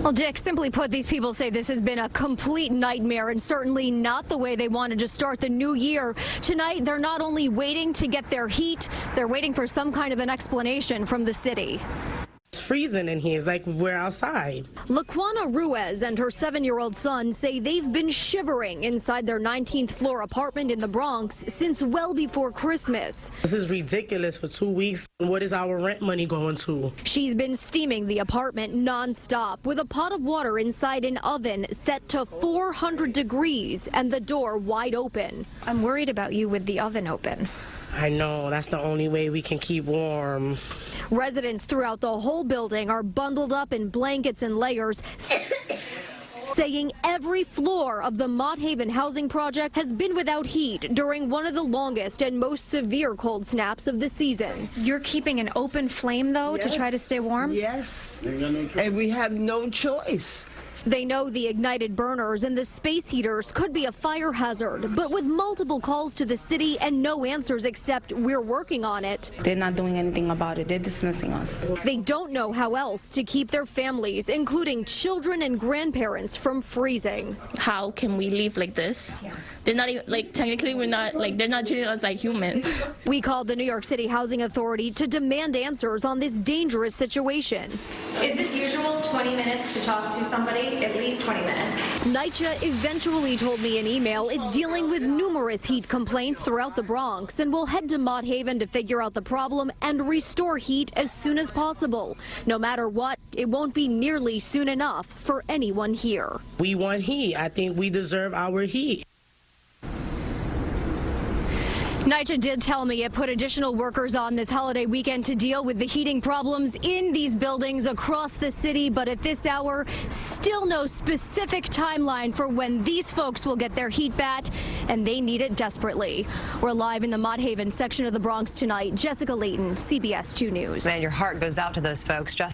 Well, Dick, simply put, these people say this has been a complete nightmare and certainly not the way they wanted to start the new year. Tonight, they're not only waiting to get their heat, they're waiting for some kind of an explanation from the city. It's freezing in here. It's like we're outside. Laquana Ruiz and her 7-year-old son say they've been shivering inside their 19th floor apartment in the Bronx since well before Christmas. This is ridiculous for 2 weeks. What is our rent money going to? She's been steaming the apartment nonstop with a pot of water inside an oven set to 400 degrees and the door wide open. I'm worried about you with the oven open. I know, that's the only way we can keep warm. Residents throughout the whole building are bundled up in blankets and layers, saying every floor of the Mott Haven housing project has been without heat during one of the longest and most severe cold snaps of the season. You're keeping an open flame, though, Yes. to try to stay warm? Yes, and we have no choice. They know the ignited burners and the space heaters could be a fire hazard, but with multiple calls to the city and no answers except we're working on it. They're not doing anything about it. They're dismissing us. They don't know how else to keep their families, including children and grandparents, from freezing. How can we live like this? They're not even, like, technically we're not, like, they're not treating us like humans. We called the New York City Housing Authority to demand answers on this dangerous situation. Is this usual, 20 minutes to talk to somebody? At least 20 minutes. NYCHA eventually told me in email it's dealing with numerous heat complaints throughout the Bronx and will head to Mott Haven to figure out the problem and restore heat as soon as possible. No matter what, it won't be nearly soon enough for anyone here. We want heat. I think we deserve our heat. NYCHA did tell me it put additional workers on this holiday weekend to deal with the heating problems in these buildings across the city, but at this hour, still no specific timeline for when these folks will get their heat back, and they need it desperately. We're live in the Mott Haven section of the Bronx tonight. Jessica Layton, CBS 2 News. Man, your heart goes out to those folks.